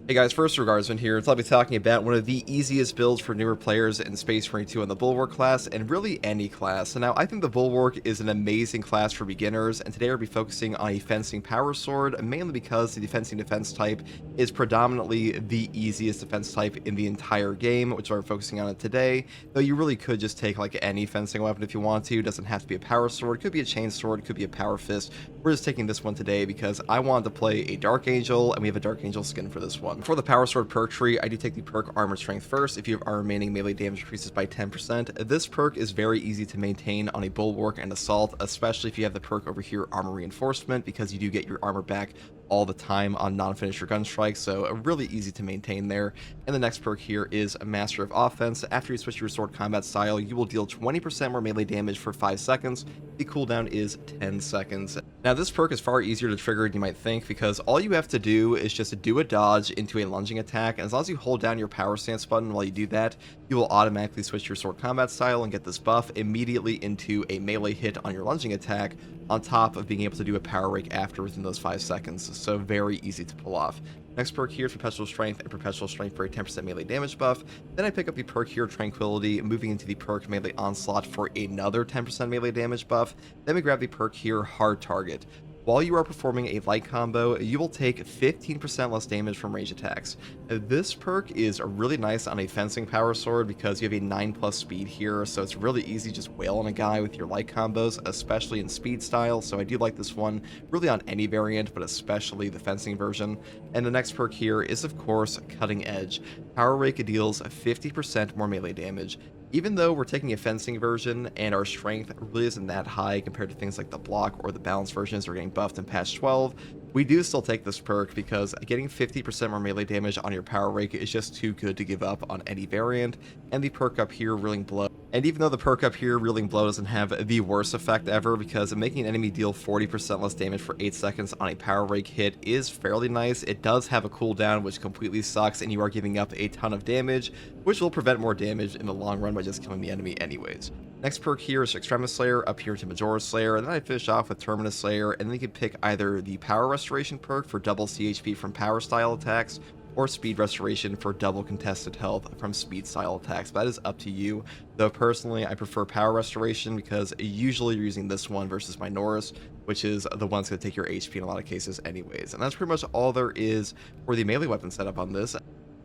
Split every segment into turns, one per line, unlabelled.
Hey guys, first regardsman here. So I'll be talking about one of the easiest builds for newer players in Space Marine 2 on the Bulwark class, and really any class. So now I think the Bulwark is an amazing class for beginners, and today I'll be focusing on a fencing power sword, mainly because the fencing defense type is predominantly the easiest defense type in the entire game, which we're focusing on it today. Though you really could just take like any fencing weapon if you want to. It doesn't have to be a power sword, it could be a chain sword, it could be a power fist. We're just taking this one today because I wanted to play a Dark Angel, and we have a Dark Angel skin for this one. For the Power Sword perk tree, I do take the perk Armor Strength first. If you have armor remaining, melee damage increases by 10%. This perk is very easy to maintain on a Bulwark and Assault, especially if you have the perk over here, Armor Reinforcement, because you do get your armor back all the time on non-finisher gun strikes, so really easy to maintain there. And the next perk here is a Master of Offense. After you switch your sword combat style, you will deal 20% more melee damage for 5 seconds. The cooldown is 10 seconds. Now this perk is far easier to trigger than you might think, because all you have to do is just do a dodge into a lunging attack, and as long as you hold down your power stance button while you do that, you will automatically switch your sword combat style and get this buff immediately into a melee hit on your lunging attack, on top of being able to do a power rake after within those 5 seconds, so very easy to pull off. Next perk here is Perpetual Strength, and Perpetual Strength for a 10% melee damage buff. Then I pick up the perk here, Tranquility, moving into the perk Melee Onslaught for another 10% melee damage buff. Then we grab the perk here, Hard Target. While you are performing a light combo, you will take 15% less damage from range attacks. This perk is really nice on a fencing power sword because you have a 9+ speed here, so it's really easy just wail on a guy with your light combos, especially in speed style, so I do like this one really on any variant, but especially the fencing version. And the next perk here is, of course, Cutting Edge. Power Rake deals 50% more melee damage. Even though we're taking a fencing version and our strength really isn't that high compared to things like the block or the balance versions that are getting buffed in patch 12, we do still take this perk because getting 50% more melee damage on your power rake is just too good to give up on any variant. And the perk up here, Reeling Blow. And even though the perk up here, Reeling Blow, doesn't have the worst effect ever, because making an enemy deal 40% less damage for 8 seconds on a power rake hit is fairly nice. It does have a cooldown, which completely sucks, and you are giving up a ton of damage, which will prevent more damage in the long run by just killing the enemy anyways. Next perk here is Extremis Slayer, up here to Majora Slayer, and then I finish off with Terminus Slayer, and then you can pick either the Power Restoration perk for double CHP from power style attacks, or Speed Restoration for double contested health from speed style attacks. But that is up to you, though personally I prefer Power Restoration because usually you're using this one versus Minoris, which is the one that's going to take your HP in a lot of cases anyways. And that's pretty much all there is for the melee weapon setup on this.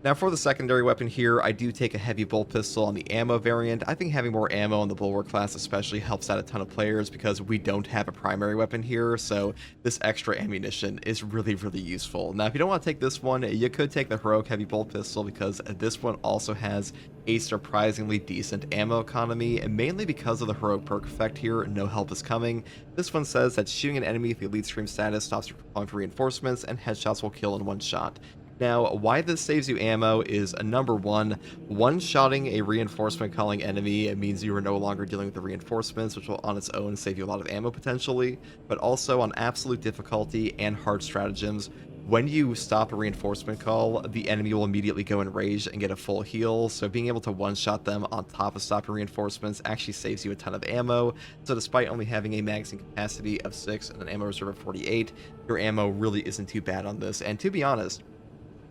Now for the secondary weapon here, I do take a heavy bolt pistol on the ammo variant. I think having more ammo in the Bulwark class especially helps out a ton of players because we don't have a primary weapon here, so this extra ammunition is really useful. Now if you don't want to take this one, you could take the Heroic heavy bolt pistol because this one also has a surprisingly decent ammo economy, and mainly because of the Heroic perk effect here, No Help is Coming. This one says that shooting an enemy with the Elite Stream status stops you from calling for reinforcements, and headshots will kill in one shot. Now, why this saves you ammo is number one-shotting a reinforcement calling enemy. It means you are no longer dealing with the reinforcements, which will on its own save you a lot of ammo potentially, but also on absolute difficulty and hard stratagems. When you stop a reinforcement call, the enemy will immediately go in rage and get a full heal, so being able to one-shot them on top of stopping reinforcements actually saves you a ton of ammo. So despite only having a magazine capacity of 6 and an ammo reserve of 48, your ammo really isn't too bad on this. And to be honest,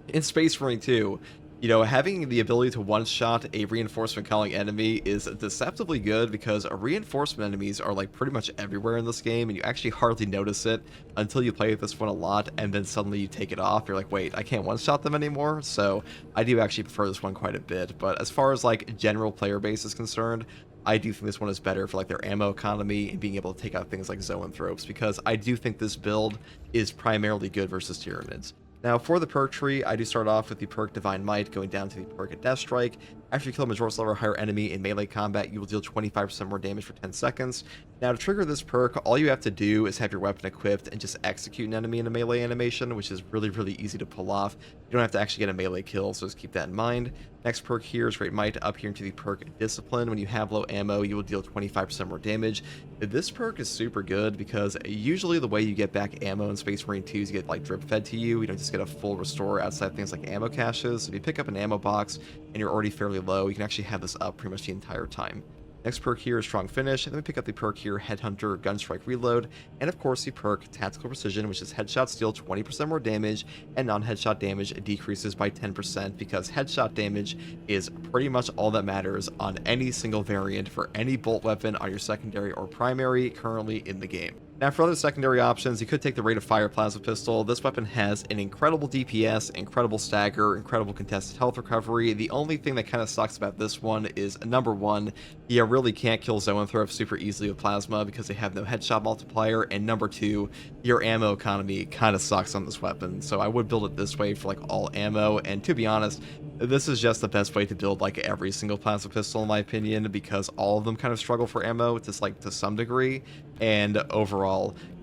in Space Marine 2, you know, having the ability to one-shot a reinforcement calling enemy is deceptively good because reinforcement enemies are like pretty much everywhere in this game, and you actually hardly notice it until you play with this one a lot, and then suddenly you take it off. You're like, wait, I can't one-shot them anymore? So I do actually prefer this one quite a bit. But as far as like general player base is concerned, I do think this one is better for like their ammo economy and being able to take out things like zoanthropes, because I do think this build is primarily good versus Tyranids. Now, for the perk tree, I do start off with the perk Divine Might, going down to the perk at Death Strike. After you kill a Majora Slayer or higher enemy in melee combat, you will deal 25% more damage for 10 seconds. Now, to trigger this perk, all you have to do is have your weapon equipped and just execute an enemy in a melee animation, which is really easy to pull off. You don't have to actually get a melee kill, so just keep that in mind. Next perk here is Great Might, up here into the perk Discipline. When you have low ammo, you will deal 25% more damage. This perk is super good because usually the way you get back ammo in Space Marine 2 is you get like drip fed to you. You don't just get a full restore outside things like ammo caches. So if you pick up an ammo box and you're already fairly low, you can actually have this up pretty much the entire time. Next perk here is Strong Finish, and then we pick up the perk here, Headhunter Gunstrike Reload, and of course the perk Tactical Precision, which is headshots deal 20% more damage, and non-headshot damage decreases by 10%, because headshot damage is pretty much all that matters on any single variant for any bolt weapon on your secondary or primary currently in the game. Now, for other secondary options, you could take the Rate of Fire Plasma Pistol. This weapon has an incredible DPS, incredible stagger, incredible contested health recovery. The only thing that kind of sucks about this one is, number one, you really can't kill Zoanthrope super easily with Plasma because they have no headshot multiplier, and number two, your ammo economy kind of sucks on this weapon. So I would build it this way for like all ammo, and to be honest, this is just the best way to build like every single plasma pistol in my opinion, because all of them kind of struggle for ammo to some degree, and overall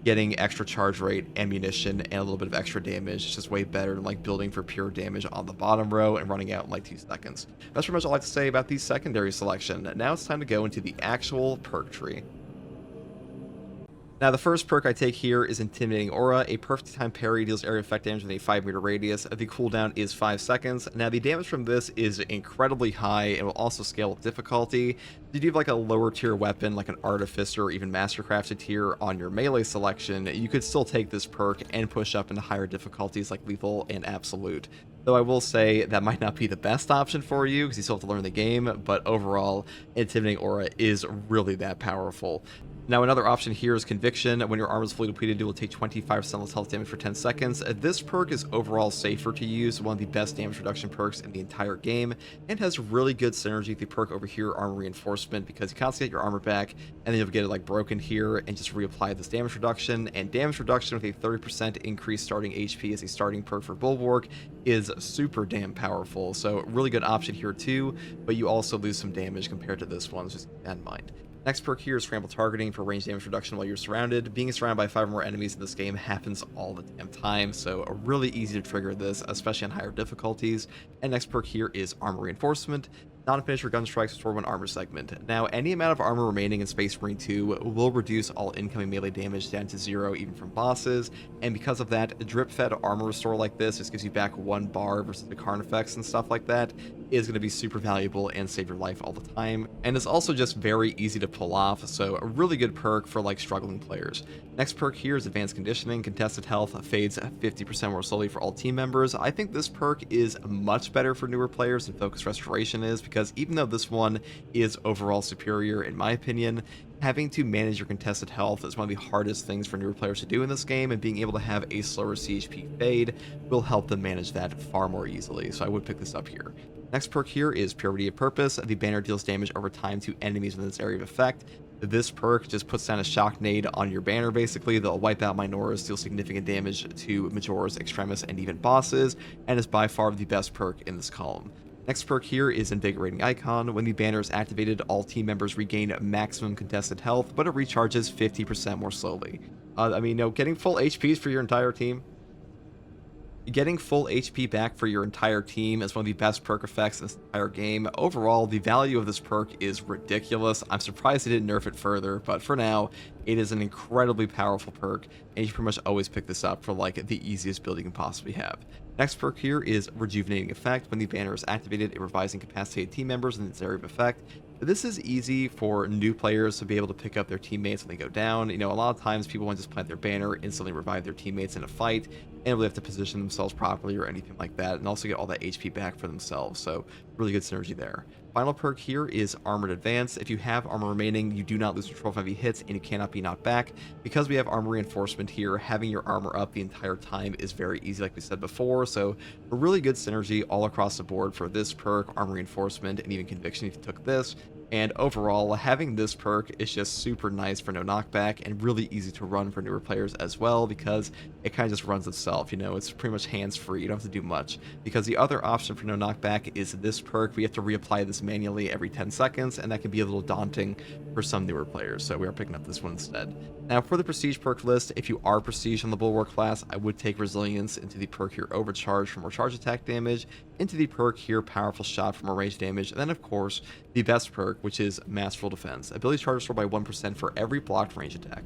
getting extra charge rate, ammunition, and a little bit of extra damage is just way better than like building for pure damage on the bottom row and running out in like 2 seconds. That's pretty much all I like to say about the secondary selection. Now it's time to go into the actual perk tree. Now, the first perk I take here is Intimidating Aura. A perfect time parry deals area effect damage within a 5-meter radius. The cooldown is 5 seconds. Now, the damage from this is incredibly high and will also scale with difficulty. If you have like a lower tier weapon, like an Artificer or even Mastercrafted tier on your melee selection, you could still take this perk and push up into higher difficulties like Lethal and Absolute. Though I will say that might not be the best option for you because you still have to learn the game, but overall, Intimidating Aura is really that powerful. Now, another option here is Conviction. When your armor is fully depleted, it will take 25% less health damage for 10 seconds. This perk is overall safer to use, one of the best damage reduction perks in the entire game, and has really good synergy with the perk over here, Armor Reinforcement, because you constantly get your armor back, and then you'll get it like broken here, and just reapply this damage reduction. And damage reduction with a 30% increase starting HP as a starting perk for Bulwark is super damn powerful, so really good option here too, but you also lose some damage compared to this one, so just keep that in mind. Next perk here is Scramble Targeting for range damage reduction while you're surrounded. Being surrounded by 5 or more enemies in this game happens all the damn time, so really easy to trigger this, especially on higher difficulties. And next perk here is Armor Reinforcement. Non-finisher gun strikes restore 1 armor segment. Now, any amount of armor remaining in Space Marine 2 will reduce all incoming melee damage down to 0 even from bosses, and because of that, drip-fed armor restore like this just gives you back 1 bar versus the Karn effects and stuff like that is going to be super valuable and save your life all the time, and it's also just very easy to pull off, so a really good perk for like struggling players. Next perk here is Advanced Conditioning. Contested health fades 50% more slowly for all team members. I think this perk is much better for newer players than Focus Restoration is, because even though this one is overall superior in my opinion, having to manage your contested health is one of the hardest things for newer players to do in this game, and being able to have a slower CHP fade will help them manage that far more easily, so I would pick this up here. Next perk here is Purity of Purpose. The banner deals damage over time to enemies within this area of effect. This perk just puts down a shock nade on your banner basically. They'll wipe out Minoras, deal significant damage to Majoras, Extremis, and even bosses, and is by far the best perk in this column. Next perk here is Invigorating Icon. When the banner is activated, all team members regain maximum contested health, but it recharges 50% more slowly. Getting full HPs for your entire team. Getting full HP back for your entire team is one of the best perk effects in this entire game. Overall, the value of this perk is ridiculous. I'm surprised they didn't nerf it further, but for now, it is an incredibly powerful perk, and you should pretty much always pick this up for like the easiest build you can possibly have. Next perk here is Rejuvenating Effect. When the banner is activated, it revives incapacitated team members in its area of effect. This is easy for new players to be able to pick up their teammates when they go down. A lot of times people want to just plant their banner, instantly revive their teammates in a fight, and really have to position themselves properly or anything like that, and also get all that HP back for themselves, so really good synergy there. Final perk here is Armored Advance. If you have armor remaining, you do not lose control of heavy hits, and you cannot be knocked back. Because we have Armor Reinforcement here, having your armor up the entire time is very easy, like we said before, so a really good synergy all across the board for this perk, Armor Reinforcement, and even Conviction if you took this. And overall, having this perk is just super nice for no knockback and really easy to run for newer players as well, because it kind of just runs itself, it's pretty much hands-free, you don't have to do much. Because the other option for no knockback is this perk. We have to reapply this manually every 10 seconds, and that can be a little daunting for some newer players, so we are picking up this one instead. Now, for the Prestige perk list, if you are Prestige on the Bulwark class, I would take Resilience into the perk here Overcharge for more charge attack damage, into the perk here Powerful Shot for more range damage, and then of course, the best perk, which is Masterful Defense. Ability charge restore by 1% for every blocked range attack.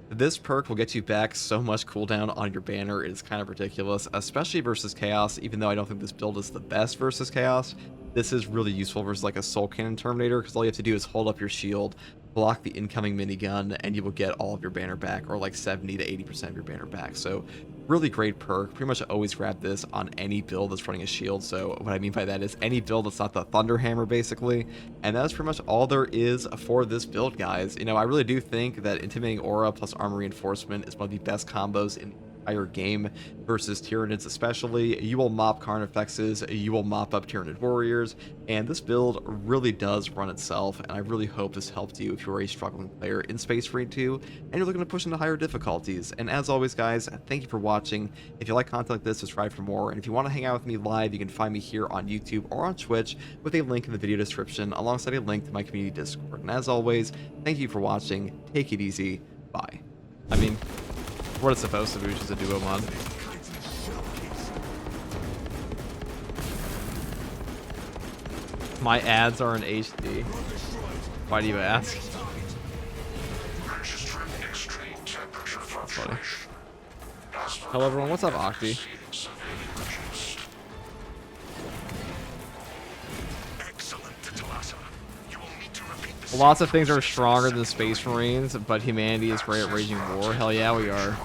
This perk will get you back so much cooldown on your banner. It's kind of ridiculous, especially versus Chaos. Even though I don't think this build is the best versus Chaos, this is really useful versus like a Soul Cannon Terminator, because all you have to do is hold up your shield, block the incoming minigun, and you will get all of your banner back, or like 70 to 80% of your banner back. So really great perk. Pretty much always grab this on any build that's running a shield. So what I mean by that is any build that's not the Thunder Hammer, basically. And that's pretty much all there is for this build, guys. You know, I really do think that Intimidating Aura plus Armor Reinforcement is one of the best combos in entire game versus Tyranids especially. You will mop Carnifexes, you will mop up Tyranid Warriors, and this build really does run itself, and I really hope this helped you if you're a struggling player in Space Marine 2 and you're looking to push into higher difficulties. And as always, guys, thank you for watching. If you like content like this, subscribe for more, and if you want to hang out with me live, you can find me here on YouTube or on Twitch with a link in the video description alongside a link to my community Discord. And as always, thank you for watching, take it easy, bye. I mean, what it's supposed to be, which is a duo mod. My ads are in HD. Why do you ask? That's funny. Hello everyone, what's up, Octi? Lots of things are stronger than Space Marines, but humanity is great at waging war. Hell yeah, we are.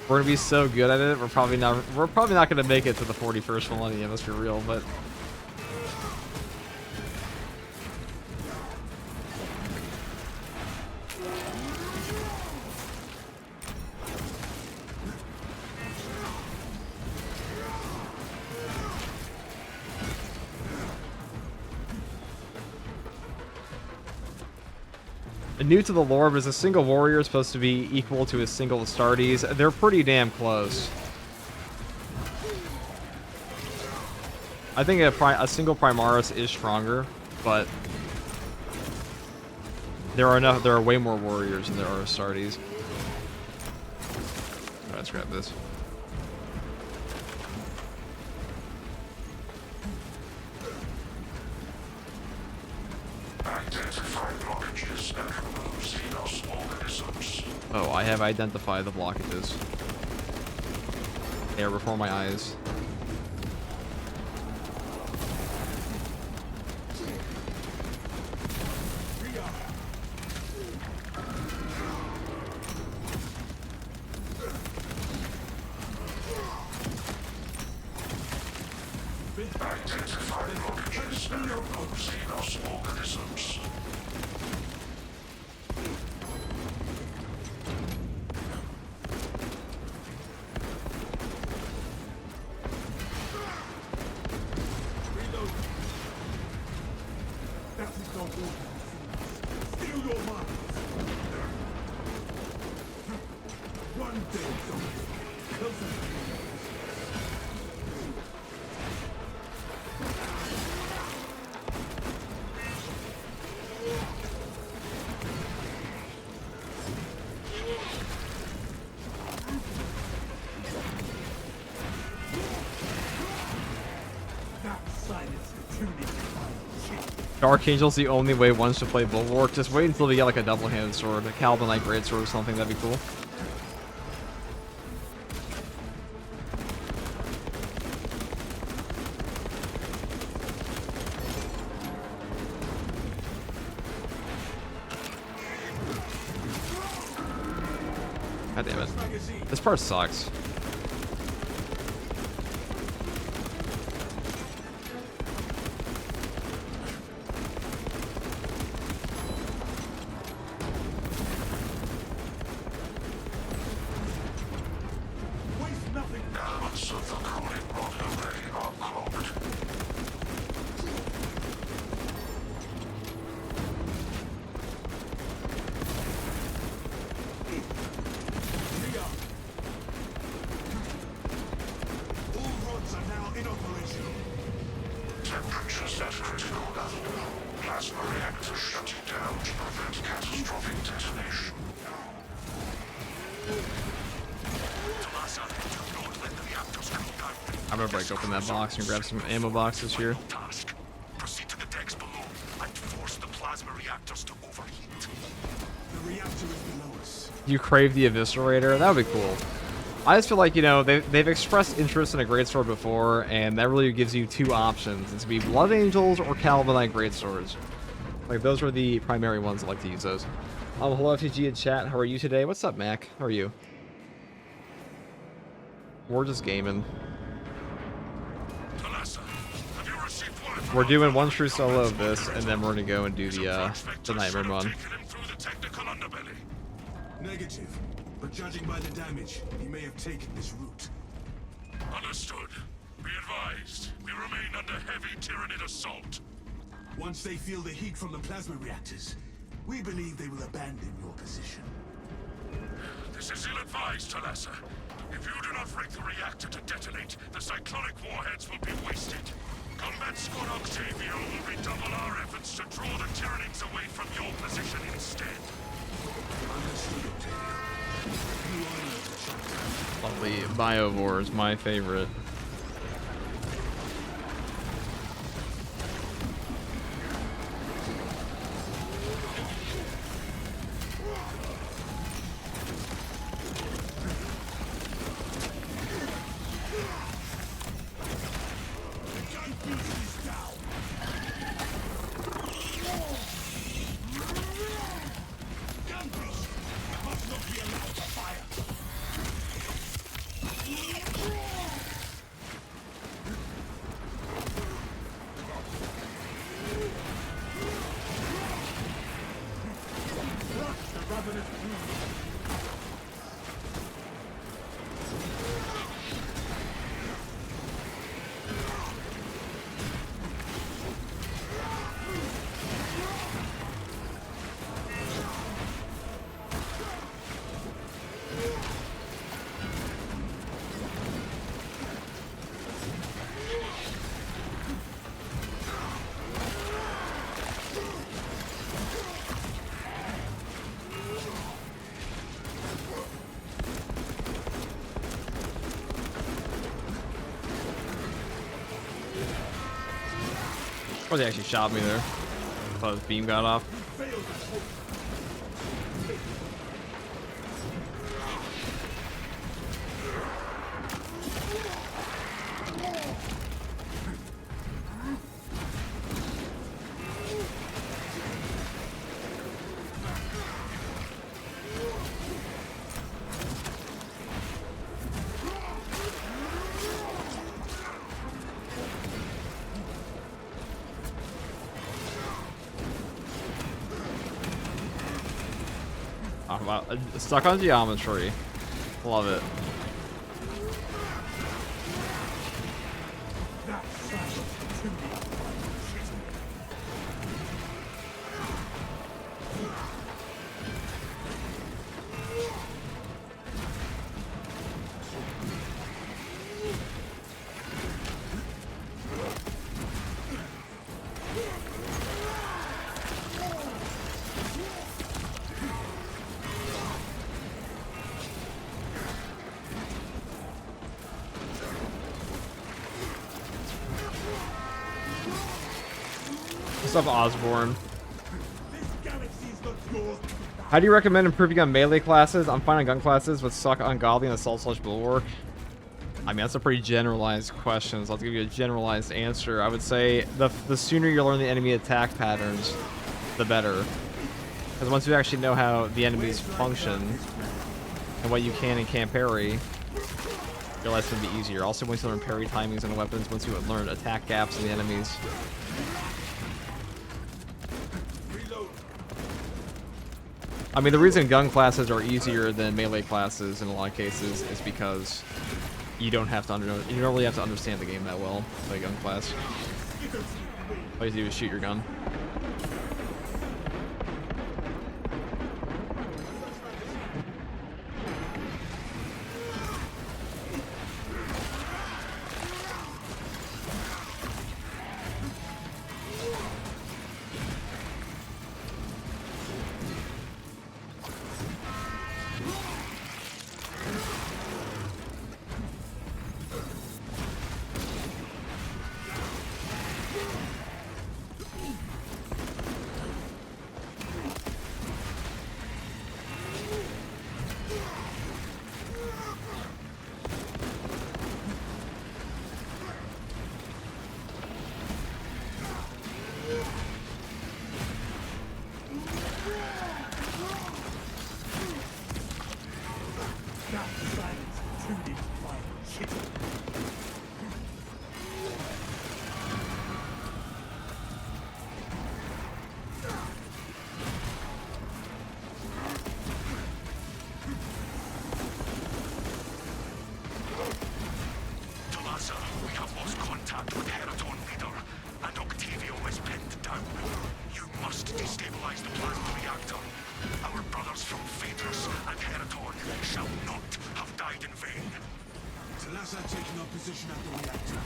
We're gonna be so good at it. We're probably not gonna make it to the 41st millennium. Let's be real, but. New to the lore, is a single warrior supposed to be equal to a single Astartes? They're pretty damn close. I think a single Primaris is stronger, but there are way more warriors than there are Astartes. Alright, let's grab this. Oh, I have identified the blockages. They are before my eyes. Archangel's the only way one should play Bulwark. Just wait until we get like a double-handed sword, a Calvinite greatsword or something. That'd be cool. God damn it. This part sucks. I'm gonna break open that box and grab some ammo boxes here.
You crave the Eviscerator? That would be cool. I just feel like, you know, they've expressed interest in a greatsword before, and that really gives you two options. It's to be Blood Angels or Calvinite greatswords. Like, those are the primary ones I like to use those. Hello, FTG in chat. How are you today? What's up, Mac? How are you? We're just gaming. We're doing one true solo of this, and then we're gonna go and do the Nightmare run.
Negative, but judging by the damage, he may have taken this route.
Understood. Be advised, we remain under heavy Tyranid assault.
Once they feel the heat from the plasma reactors, we believe they will abandon your position.
This is ill-advised, Talassa. If you do not rig the reactor to detonate, the cyclonic warheads will be wasted. Combat Squad Octavio will redouble our efforts to draw the Tyranids away from your position instead.
Understood, Octavio. You are not the champion.
Lovely. Biovore is my favorite. Or they actually shot me there. I thought his beam got off. Stuck on geometry. Love it. What's up, Osborne? How do you recommend improving on melee classes? I'm fine on gun classes, but suck on Godly and Assault / Bulwark. I mean, that's a pretty generalized question, so I'll give you a generalized answer. I would say the sooner you learn the enemy attack patterns, the better. Because once you actually know how the enemies function, and what you can and can't parry, your life's going to be easier. Also, once you learn parry timings and weapons, once you learn attack gaps in the enemies. I mean, the reason gun classes are easier than melee classes in a lot of cases is because you don't really have to understand the game that well, like gun class. All you do is shoot your gun.
hit him.
Talassa, we have lost contact with Heraton leader, and Octavio is pinned down. You must destabilize the plasma reactor. Our brothers from Phaedrus and Heraton shall not have died in vain.
Talassa taking up position at the reactor.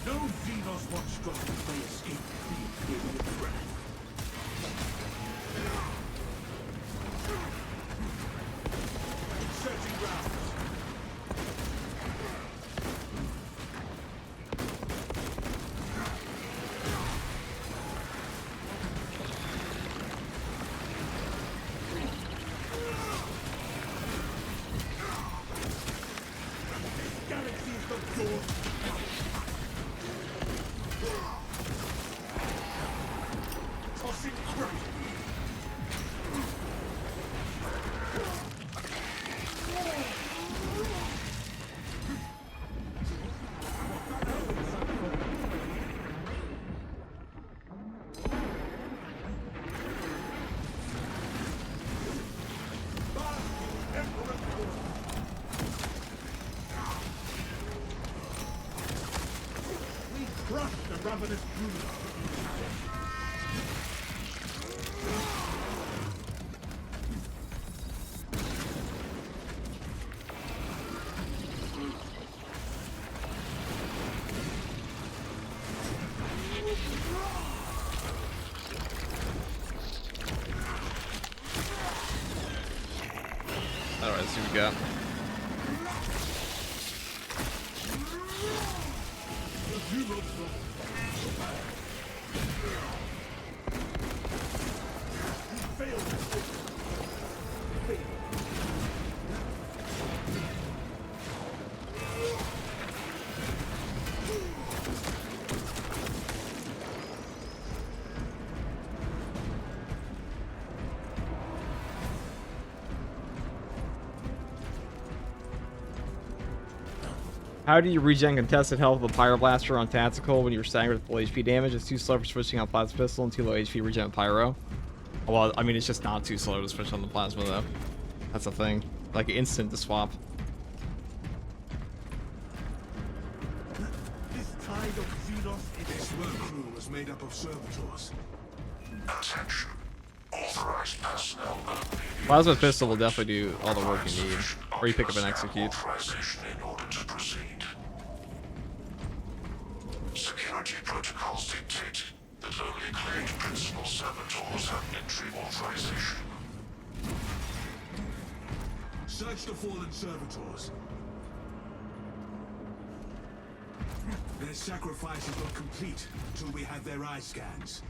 No Xenos monstrosities may escape being filled with wrath. Inserting rounds. Galaxy is the door. Tossing crate. We crush the ravenous brood.
Alright, let's see what we got. How do you regen contested health with a Pyroblaster on Tactical when you're staggered with full HP damage? It's too slow for switching on Plasma Pistol and too low HP regen with Pyro. Well, I mean, it's just not too slow to switch on the Plasma, though. That's the thing. Like, instant to swap.
This tide of Xenos in this work crew was made up of servitors.
Attention. Authorized personnel only.
Plasma Pistol will definitely do all the work you need. Or you pick up and execute.
Authorization in order to proceed. Security protocols dictate that only claimed principal servitors have entry authorization.
Search the fallen servitors. Their sacrifices will complete until we have their eye scans.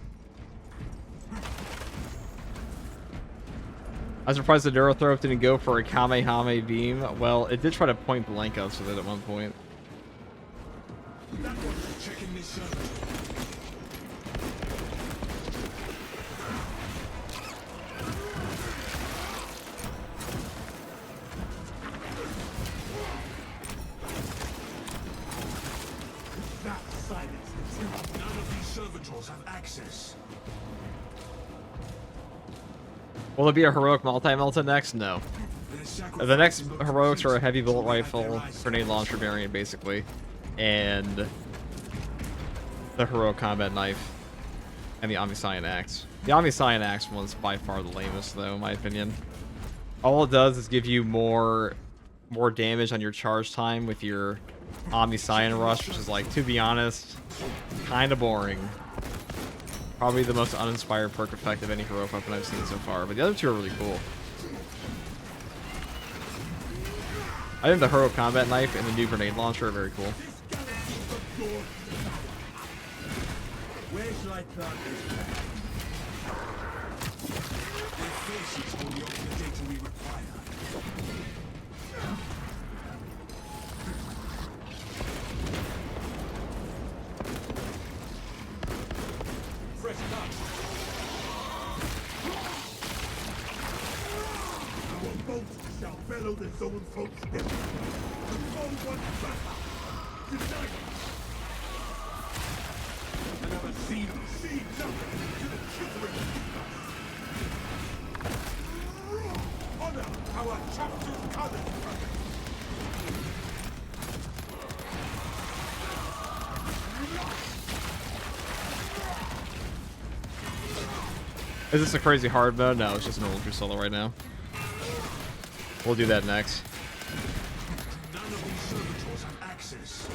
I'm surprised the Neurothrope didn't go for a Kamehameha beam. Well, it did try to point blank us with it at one point.
That one's checking this servitor. That silenced them. None of these servitors have access.
Will it be a heroic multi-melta next? No. The next heroics are a heavy bullet rifle, grenade launcher variant, basically, and the heroic combat knife, and the Omniscient axe. The Omniscient axe one's by far the lamest, though, in my opinion. All it does is give you more damage on your charge time with your Omniscient rush, which is, like, to be honest, kind of boring. Probably the most uninspired perk effect of any heroic weapon I've seen so far, but the other two are really cool. I think the Hero Combat Knife and the new grenade launcher are very cool.
Where shall I plant this flag? Their faces hold the ultimate data we require. Fresh cut. Our bolts shall bellow the zone footsteps. The foe wants battle. Unite! Another seed nothing to the children. Honor our chapter's colors, brother.
Is this a crazy hard mode? No, it's just an ultra solo right now. We'll do that next.
None of these servitors have access.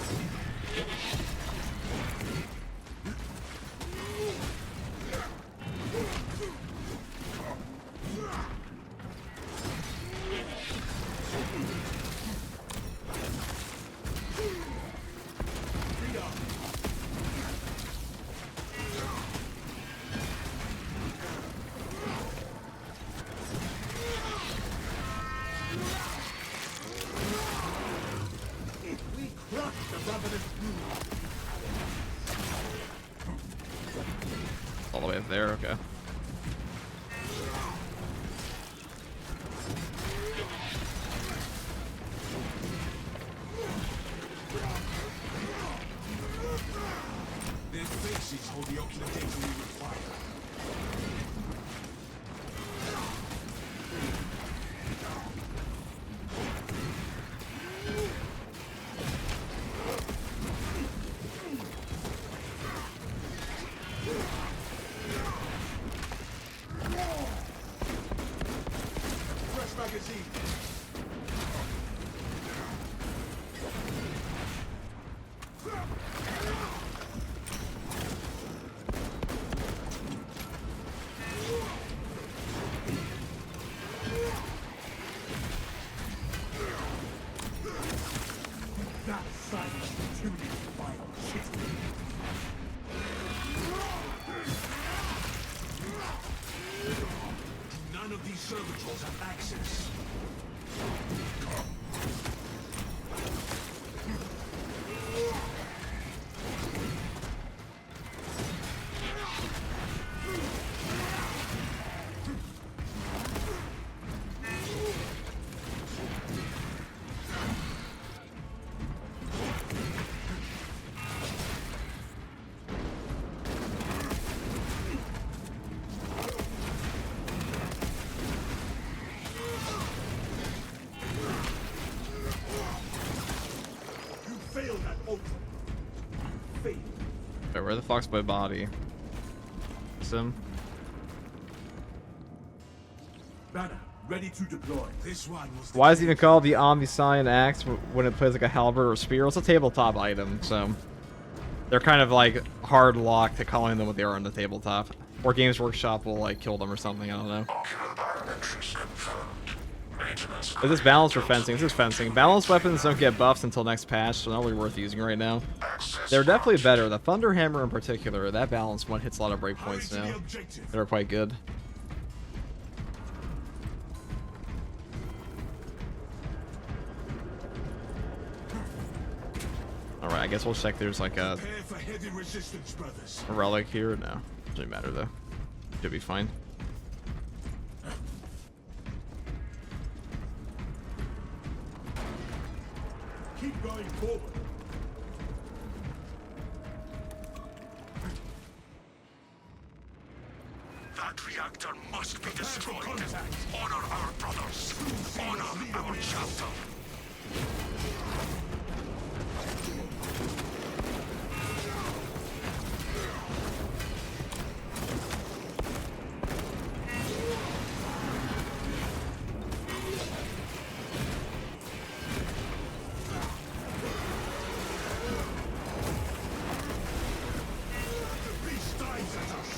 All the way up there, okay.
Their faces hold the ocular data we require. Fresh magazine. That silence tuning vile shit. None of these servitors have access. Failed at ultimate. Failed.
Okay, where the fuck's my body? Sim.
Banner, ready to deploy. This one was.
Why is it even called the Omniscient Axe when it plays like a halberd or spear? It's a tabletop item, so they're kind of like hard locked to calling them what they are on the tabletop. Or Games Workshop will like kill them or something, I don't know. Is this balance or fencing? This is fencing. Balanced weapons don't get buffs until next patch, so not really worth using right now. They're definitely better. The Thunder Hammer in particular, that balanced one hits a lot of breakpoints now. They're quite good. Alright, I guess we'll check there's like a
Prepare for heavy resistance, brothers.
relic here. No, doesn't matter though. Should be fine.
Keep going forward.
That reactor must be destroyed. Honor our brothers. Honor our chapter.
The beast dives at us.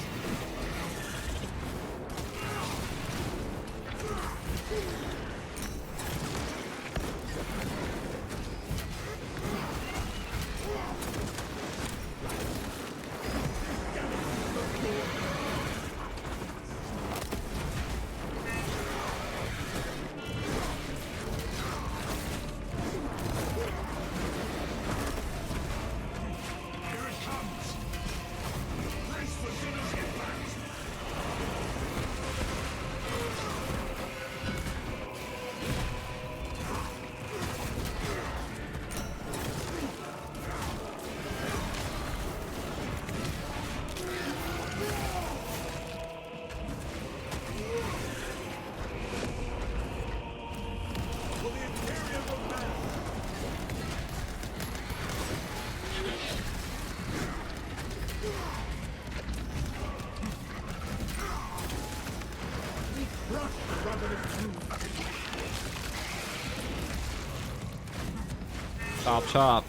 Chop, chop.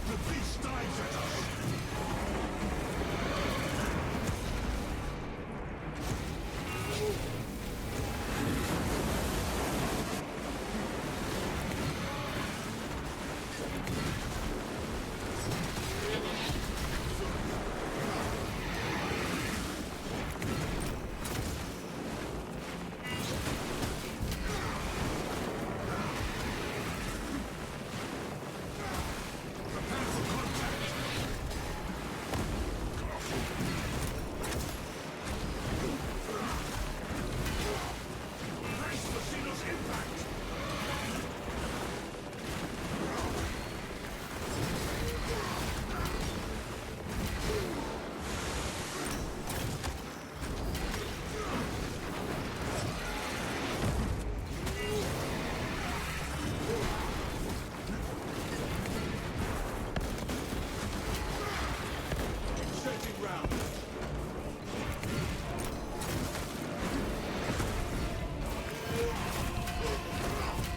The beast dives at us. Changing round.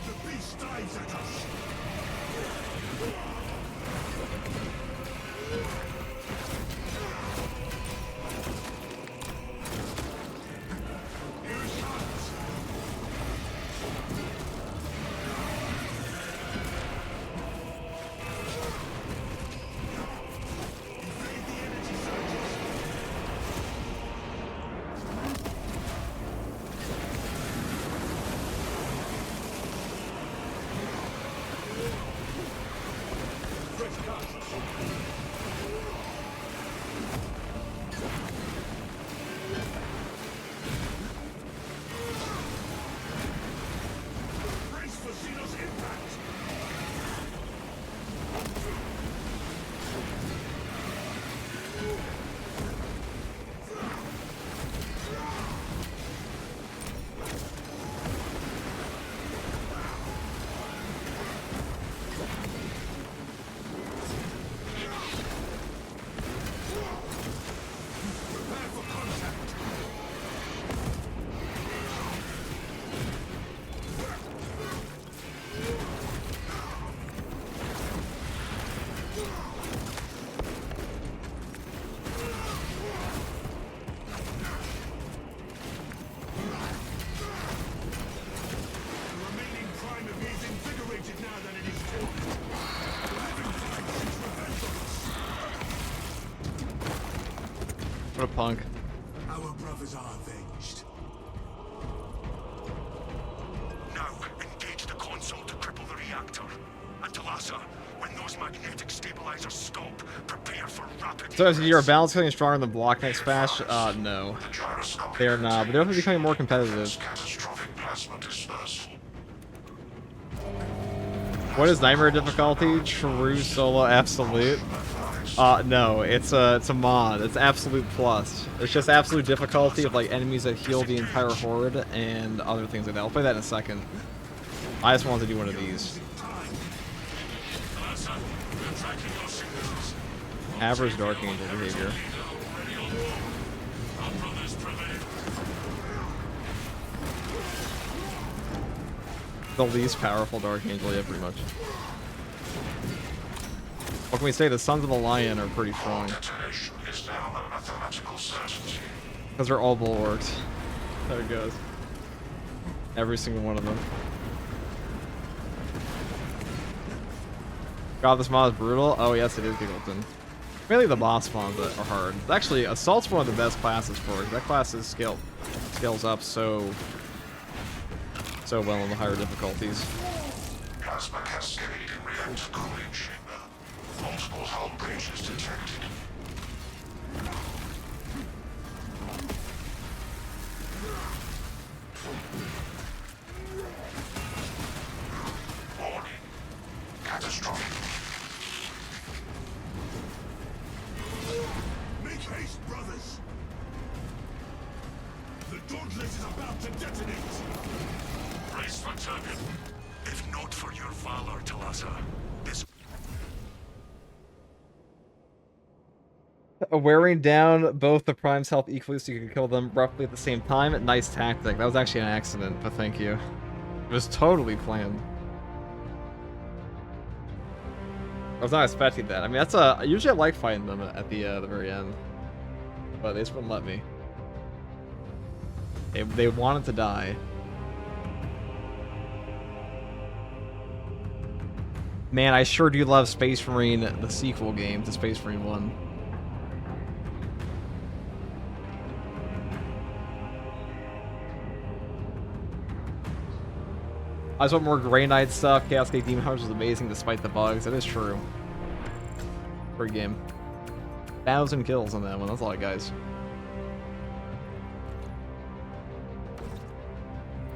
The beast dives at us. Here it comes. Evade the energy surges. Fresh cuts. Brace for Xenos impact. Prepare for contact. The remaining prime of me is invigorated now that it is dead. The living fight seeks revenge on us.
What a punk.
Our brothers are avenged.
Now, engage the console to cripple the reactor. And Talassa, when those magnetic stabilizers stop, prepare for rapid
So, is your
egress.
balance getting stronger than block next patch? No.
The gyroscopic
They are not, but they're definitely becoming more competitive.
catastrophic plasma dispersal.
What is Nightmare difficulty? True solo absolute? No, it's a mod. It's absolute plus. It's just absolute difficulty of like enemies that heal the entire horde and other things like that. I'll play that in a second. I just wanted to do one of these.
Talassa, we're tracking those signatures.
Average Dark Angel behavior.
Our brothers prevail.
The least powerful Dark Angel, yeah, pretty much. What can we say? The Sons of the Lion are pretty strong.
Detonation is now a mathematical certainty.
Because they're all bulwarks. There it goes. Every single one of them. God, this mod is brutal. Oh, yes, it is, Giggleton. Mainly the boss spawns that are hard. Actually, Assault's one of the best classes for it. That class is scales up so well in the higher difficulties.
Plasma cascade in reactor cooling chamber. Multiple hull breaches detected. Warning. Catastrophic.
Make haste, brothers. The Dauntless is about to detonate.
Brace for turbine. If not for your valor, Talassa, this
Wearing down both the prime's health equally so you can kill them roughly at the same time. Nice tactic. That was actually an accident, but thank you. It was totally planned. I was not expecting that. I mean, that's a... Usually I like fighting them at the very end. But they just wouldn't let me. They wanted to die. Man, I sure do love Space Marine, the sequel game to Space Marine 1. I just want more Grey Knight stuff. Chaos Gate Demon Hunters was amazing despite the bugs. That is true. Great game. 1,000 kills on that one. That's a lot, guys.